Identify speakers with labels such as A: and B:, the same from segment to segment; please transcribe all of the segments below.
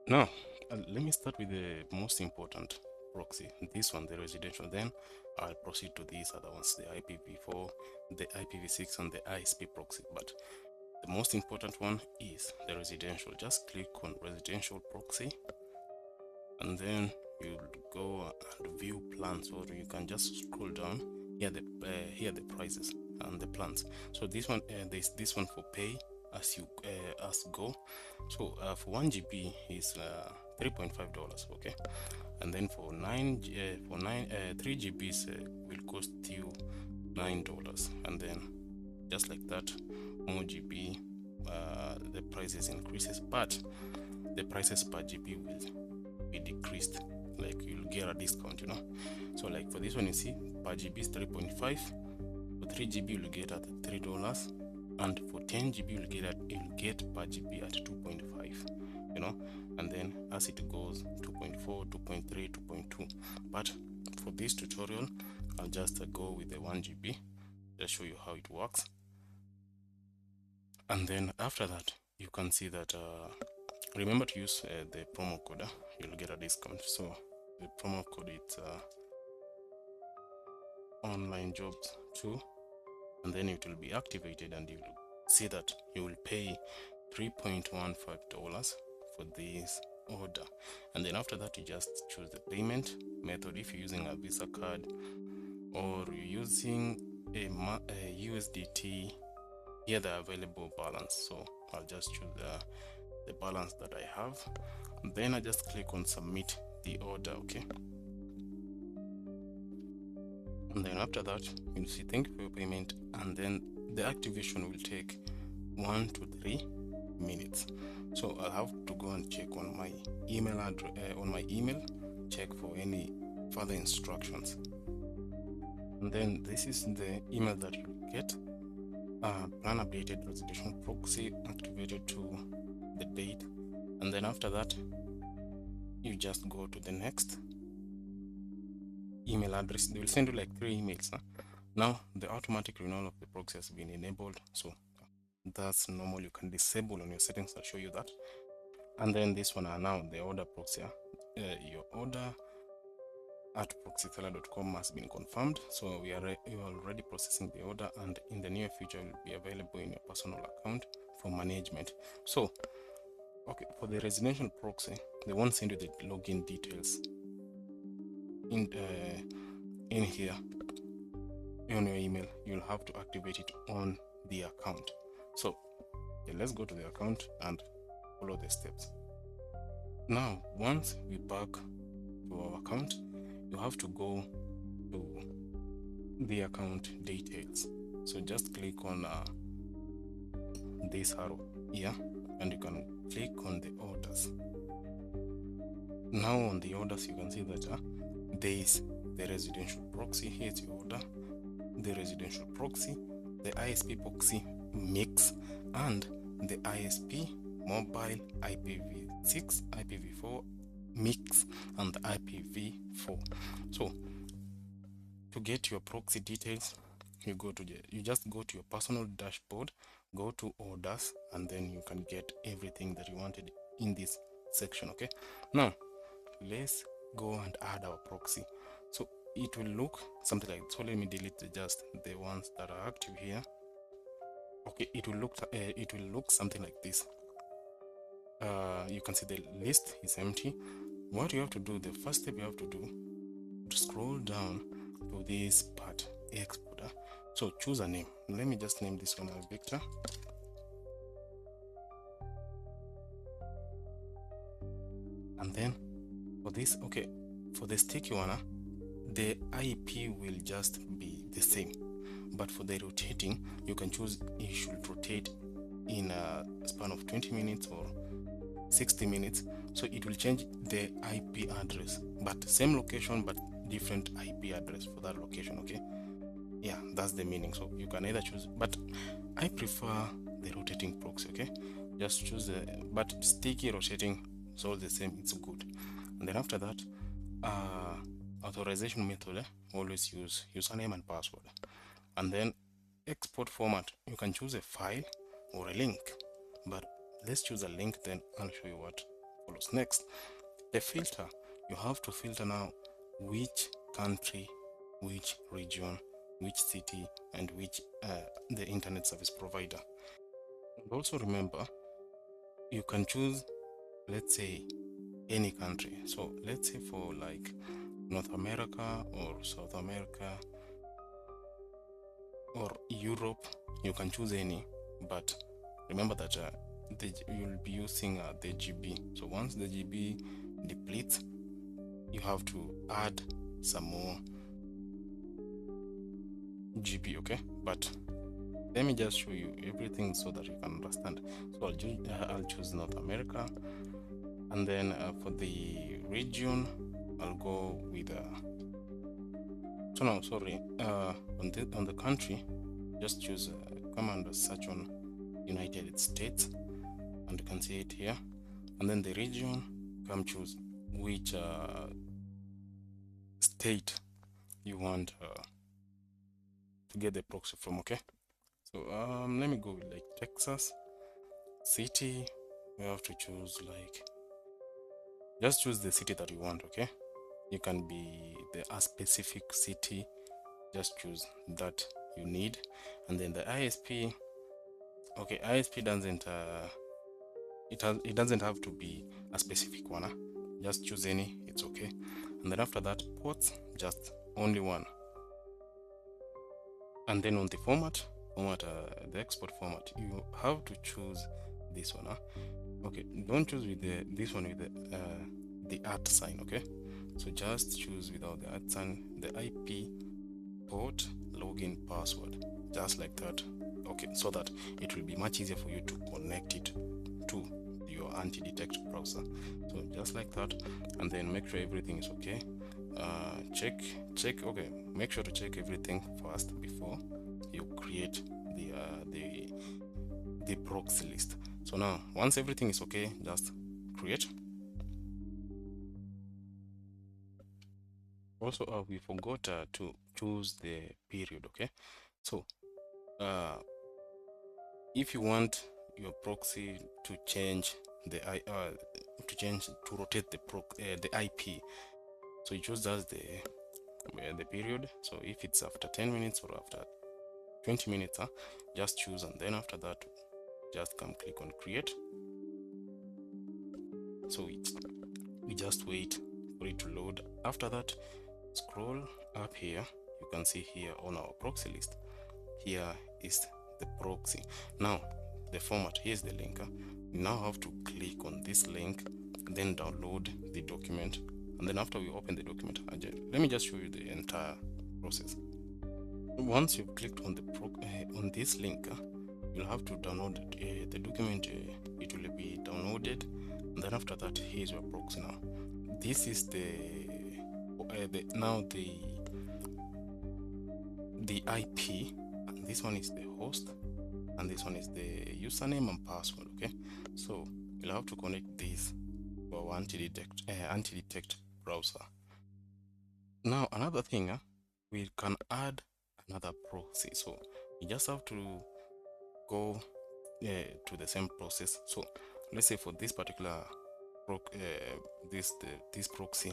A: Now, let me start with the most important proxy, this one, the residential. Then I'll proceed to these other ones, the IPv4, the IPv6, and the ISP proxy. But the most important one is the residential. Just click on residential proxy, and then you'll go and view plans, or you can just scroll down here, the prices and the plans. So this one, there's this one for pay as you go. So for 1 GB is $3.5, okay, and then for 3 GBs will cost you $9, and then just like that, more GB, the prices increases, but the prices per GB will be decreased, like you'll get a discount, so like for this one, you see per GB is 3.5. For 3 GB you'll get at $3, and for 10 GB you'll get per GB at 2.5, and then as it goes 2.4, 2.3, 2.2. But for this tutorial I'll just go with the 1 GB, just show you how it works. And then after that, you can see that remember to use the promo code, you'll get a discount. So the promo code is online jobs 2, and then it will be activated, and you'll see that you will pay $3.15 for this order. And then after that, you just choose the payment method, if you're using a Visa card or you're using a USDT. Here the available balance, so I'll just choose the balance that I have. Then I just click on submit the order, okay, and then after that you'll see thank you for your payment, and then the activation will take 1 to 3 minutes. So I'll have to go and check on my email address, check for any further instructions, and then this is the email that you get. Plan updated residential proxy activated to the date, and then after that you just go to the next email address. They will send you like 3 emails. Now the automatic renewal of the proxy has been enabled, so that's normal. You can disable on your settings, I'll show you that. And then this one are now the order proxy. Your order at proxyseller.com has been confirmed, so you are already processing the order, and in the near future will be available in your personal account for management. So okay, for the residential proxy, they won't send you the login details in here on your email. You'll have to activate it on the account. So okay, let's go to the account and follow the steps. Now once we back to our account, you have to go to the account details. So just click on this arrow here, and you can click on the orders. Now on the orders, you can see that there is the residential proxy. Here's your order, the residential proxy, the ISP proxy mix, and the ISP mobile IPv6, IPv4 mix, and the IPv4. So to get your proxy details, you just go to your personal dashboard, go to orders, and then you can get everything that you wanted in this section. Okay, now let's go and add our proxy. So it will look something like, so let me delete just the ones that are active here. Okay, it will look something like this. You can see the list is empty. What you have to do, the first step you have to do, to scroll down to this part, export. So choose a name. Let me just name this one as Victor. And then for this, okay, for the sticky one, the IP will just be the same, but for the rotating, you can choose it should rotate in a span of 20 minutes or 60 minutes. So it will change the IP address, but same location but different IP address for that location. Okay, yeah, that's the meaning. So you can either choose, but I prefer the rotating proxy. Okay, just choose but sticky, rotating, it's all the same, it's good. And then after that, authorization method, always use username and password. And then export format, you can choose a file or a link, but let's choose a link, then I'll show you what follows. Next, the filter. You have to filter now which country, which region, which city, and which the internet service provider. And also remember, you can choose, let's say, any country. So let's say for like North America or South America or Europe, you can choose any, but remember that you'll be using the GB. So once the GB depletes, you have to add some more GB, okay? But let me just show you everything so that you can understand. So I'll choose North America, and then for the region I'll go with so no, sorry, on the country, just choose come and search on United States, and you can see it here. And then the region, come choose which state you want to get the proxy from, okay? So let me go with like Texas. City, we have to choose like, just choose the city that you want, okay? You can be a specific city, just choose that you need. And then the ISP, okay, ISP doesn't it doesn't have to be a specific one, just choose any, it's okay. And then after that, ports, just only one. And then on the format, the export format, you have to choose this one, okay? Don't choose with this one with the @ sign, okay? So just choose without the @ sign, the IP port login password, just like that, okay? So that it will be much easier for you to connect it to your anti-detect browser. So just like that, and then make sure everything is okay. Check, okay, make sure to check everything first before you create the proxy list. So now once everything is okay, just create. Also we forgot to choose the period, okay? So if you want your proxy to change the to rotate the IP, so you choose just the period. So if it's after 10 minutes or after 20 minutes, just choose, and then after that, just click on create. So we just wait for it to load. After that, scroll up here. You can see here on our proxy list, here is the proxy. Now the format, here's the link. You now have to click on this link, then download the document, and then after we open the document, let me just show you the entire process. Once you've clicked on on this link, you'll have to download the document. It will be downloaded, and then after that, here's your proxy. Now this is the IP, and this one is the host, and this one is the username and password, okay? So you'll have to connect this to our anti-detect browser. Now another thing, we can add another proxy. So you just have to go to the same process. So let's say for this particular this proxy,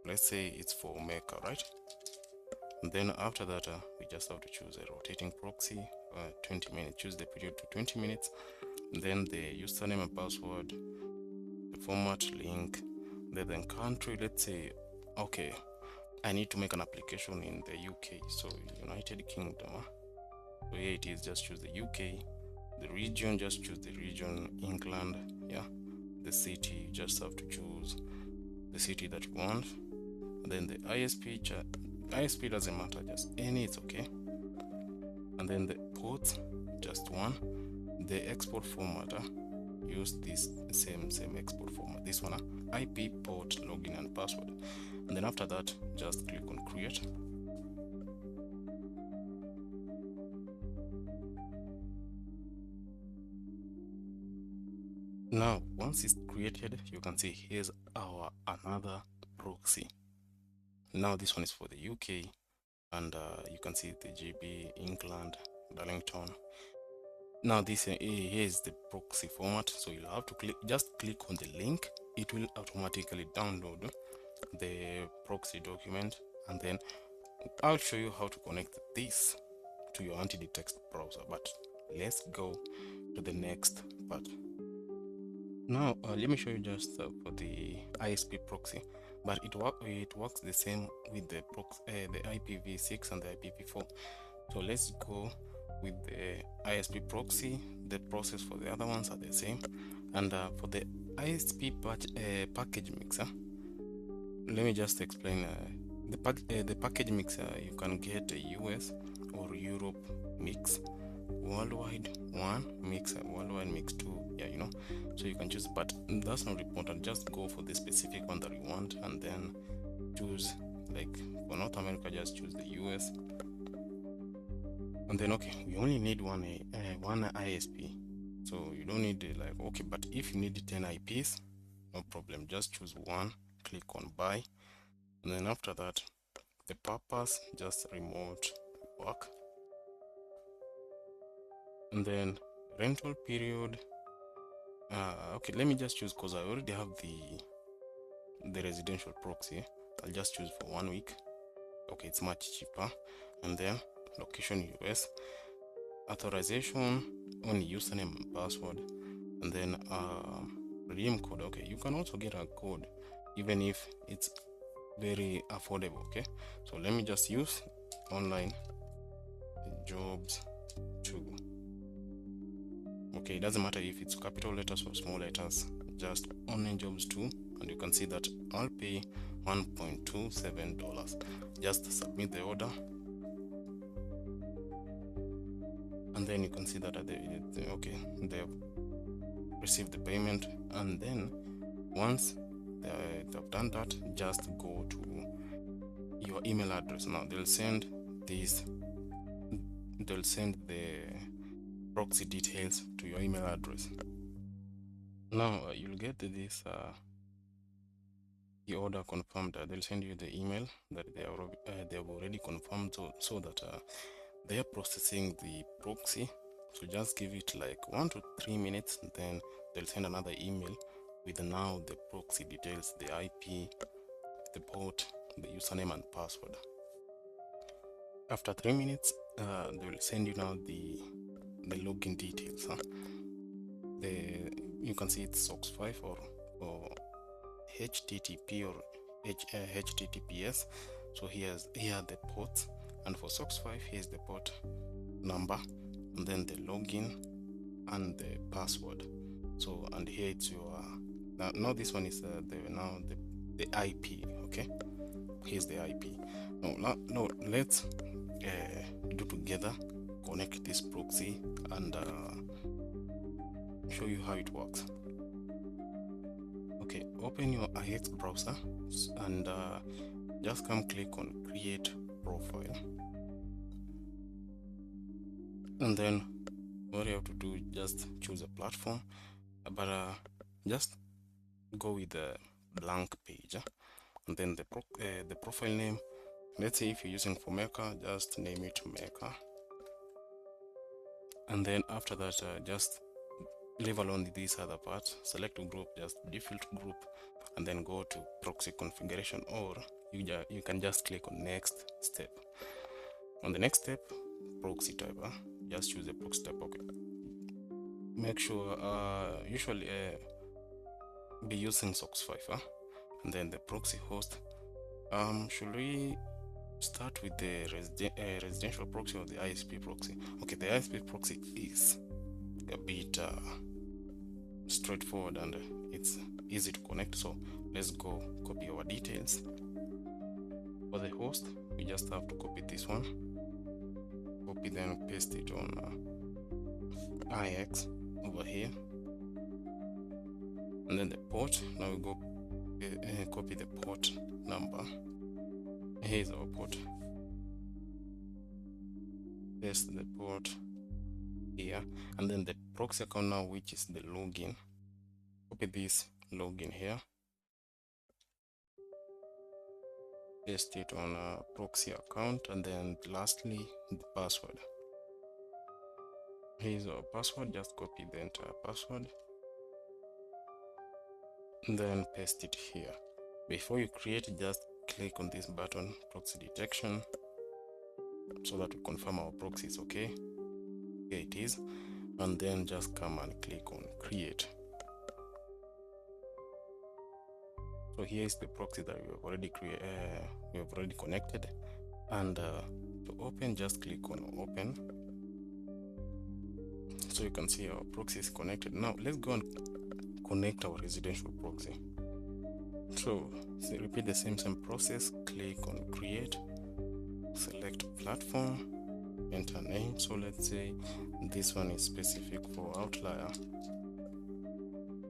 A: let's say it's for Maker, right? And then after that, we just have to choose a rotating proxy, 20 minutes. Choose the period to 20 minutes. And then the username and password, the format, link, then country. Let's say, okay, I need to make an application in the UK, so United Kingdom. So here it is, just choose the UK. The region, just choose the region, England. Yeah, the city, you just have to choose the city that you want. And then the ISP doesn't matter, just any, it's okay. And then the port, just one. The export format, use this same export format, this one, IP, port, login and password. And then after that, just click on create. Now once it's created, you can see here's our another proxy. Now this one is for the UK, and you can see the GB, England, Darlington. Now this here is the proxy format, so you'll have to just click on the link it will automatically download the proxy document, and then I'll show you how to connect this to your anti-detect browser. But let's go to the next part. Now let me show you just for the ISP proxy, but it works the same with the IPv6 and the IPv4. So let's go with the ISP proxy. The process for the other ones are the same, and for the ISP package mixer, let me just explain. The package mixer, you can get a US or Europe mix, worldwide one mix, worldwide mix two, yeah, you know, so you can choose, but that's not important. Just go for the specific one that you want, and then choose, like for North America, just choose the US, and then okay, we only need one ISP, so you don't need like, okay, but if you need 10 IPs, no problem, just choose one, click on buy, and then after that, the purpose, just remote work, and then rental period, okay, let me just choose, because I already have the residential proxy. I'll just choose for 1 week. Okay, it's much cheaper. And then location US, authorization, only username and password, and then redeem code. Okay, you can also get a code even if it's very affordable. Okay, so let me just use online jobs 2. Okay, it doesn't matter if it's capital letters or small letters, just online jobs 2, and you can see that I'll pay $1.27. Just submit the order, and then you can see that they've received the payment. And then once they've done that, just go to your email address. Now they'll send the proxy details to your email address. Now you'll get this the order confirmed. They'll send you the email that they have already confirmed, so that they are processing the proxy. So just give it like 1 to 3 minutes, then they'll send another email with now the proxy details, the IP, the port, the username and password. After 3 minutes, they will send you now the login details. You can see it's SOX5 or HTTP or HTTPS. So here are the ports, and for SOX5 here's the port number, and then the login and the password. So, and here it's your now this one is the IP. Okay, here's the IP. Now let's do together, connect this proxy and show you how it works. Okay, open your iXbrowser and just come click on create profile, and then what you have to do is just choose a platform, but just go with the blank page, and then the profile name, let's say if you're using for Maker, just name it Maker, and then after that just leave alone these other parts. Select a group, just default group, and then go to proxy configuration, or you can just click on next step. On the next step, proxy type, just choose a proxy type. Okay, make sure usually be using SOX5, and then the proxy host. Should we start with the residential proxy or the ISP proxy? Okay, the ISP proxy is a bit straightforward and it's easy to connect, so let's go copy our details. For the host, we just have to copy this one, copy, then paste it on IX over here, and then the port. Now we go copy the port number. Here's our port, paste the port here, and then the proxy account now, which is the login. Copy this login here, paste it on a proxy account, and then lastly the password. Here's our password, just copy the entire password, and then paste it here. Before you create, just click on this button, proxy detection, so that we confirm our proxy is okay. Here it is. And then just come and click on create. So here is the proxy that we have already connected. And to open, just click on open. So you can see our proxy is connected. Now let's go and connect our residential proxy. So repeat the same process. Click on create, select platform, enter name. So let's say this one is specific for Outlier,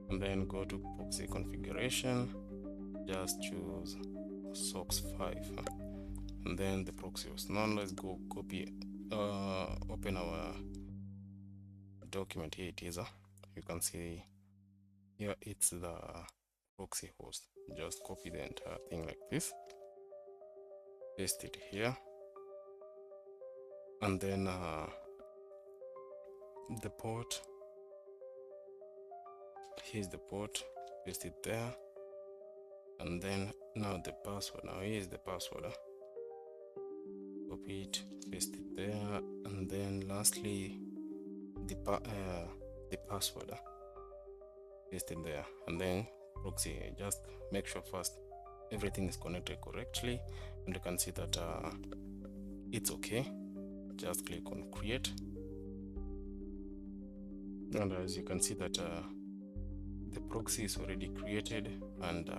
A: and then go to proxy configuration, just choose SOCKS 5, and then the proxy host. Now let's go copy, open our document. Here it is. You can see here it's the proxy host. Just copy the entire thing like this, paste it here, and then the port, here's the port, paste it there, and then now the password. Now here's the password, copy it, paste it there, and then lastly the password, paste it there, and then proxy. Just make sure first everything is connected correctly, and you can see that it's okay. Just click on create, and as you can see that the proxy is already created, and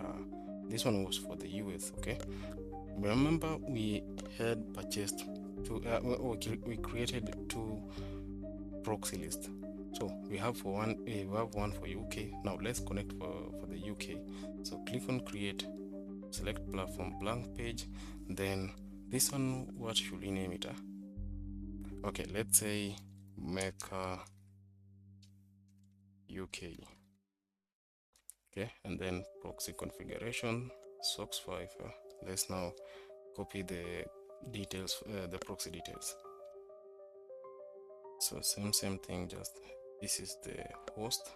A: this one was for the US. Okay, remember we had purchased two, we created two proxy lists. So we have one for UK. Now let's connect for the UK. So click on create, select platform, blank page. Then this one, what should we name it? Okay, let's say Mecca UK. Okay, and then proxy configuration, SOCKS 5. Let's now copy the details, the proxy details. So same thing, just this is the host,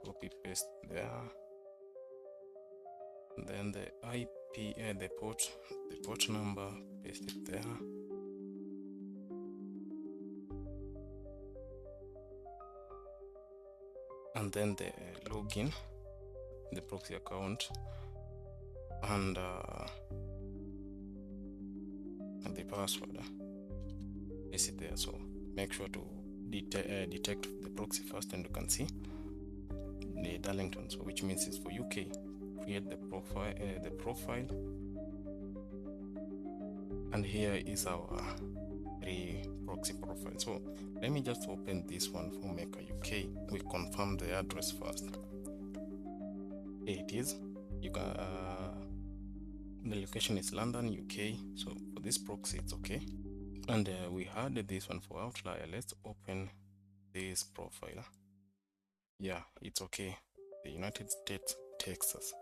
A: copy paste there, and then the IP, the port number, paste it there, and then the login, the proxy account, and the password, paste it there. So make sure to detect the proxy first, and you can see the Darlington, so which means it's for UK. Create the profile, and here is our proxy profile. So let me just open this one for Mecca UK. We confirm the address first. Here it is. You can the location is London, UK. So for this proxy it's okay. And we had this one for Outlier. Let's open this profile. Yeah, it's okay. The United States, Texas.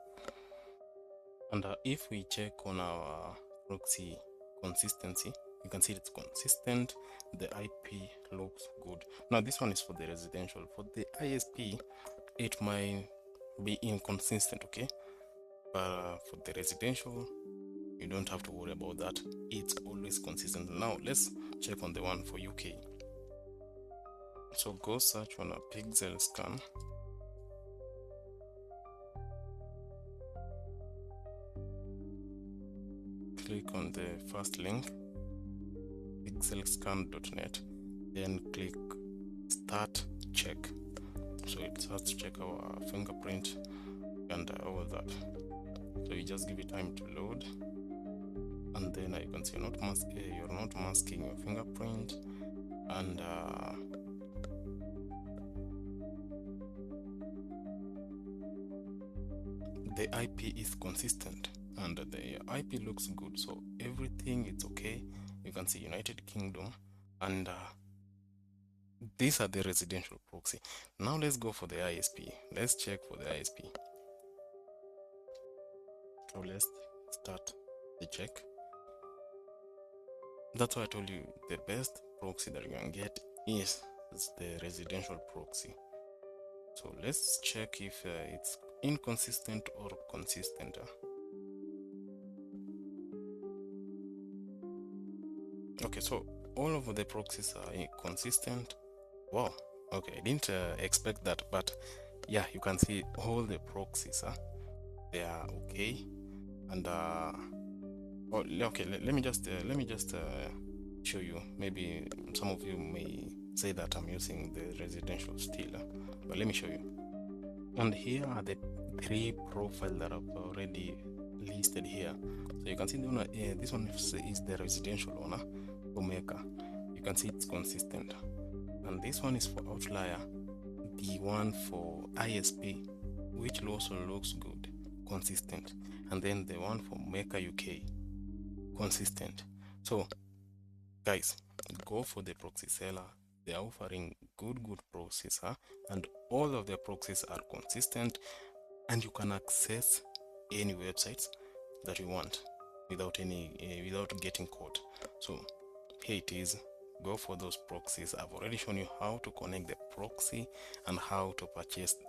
A: And if we check on our proxy consistency, you can see it's consistent. The IP looks good. Now this one is for the residential. For the ISP, it might be inconsistent, okay? But for the residential, you don't have to worry about that. It's always consistent. Now let's check on the one for UK. So go search on a Pixelscan. Click on the first link, pixelscan.net, then click start check. So it starts to check our fingerprint and all that. So you just give it time to load, and then you can see you're not masking your fingerprint, and the IP is consistent, and the IP looks good. So everything it's okay. You can see United Kingdom, and these are the residential proxy. Now let's go for the ISP. Let's check for the ISP. So let's start the check. That's why I told you the best proxy that you can get is the residential proxy. So let's check if it's inconsistent or consistent. Okay, so all of the proxies are consistent. Wow, okay, I didn't expect that, but yeah, you can see all the proxies, they are okay. And okay, let me just show you. Maybe some of you may say that I'm using the residential still, but let me show you. And here are the 3 profiles that I've already listed here. So you can see this one is the residential owner for maker. You can see it's consistent. And this one is for outlier, the one for ISP, which also looks good, consistent. And then the one for maker UK, consistent. So guys, go for the Proxy Seller. They are offering good proxies, and all of their proxies are consistent, and you can access any websites that you want without getting caught. So here it is. Go for those proxies. I've already shown you how to connect the proxy and how to purchase them.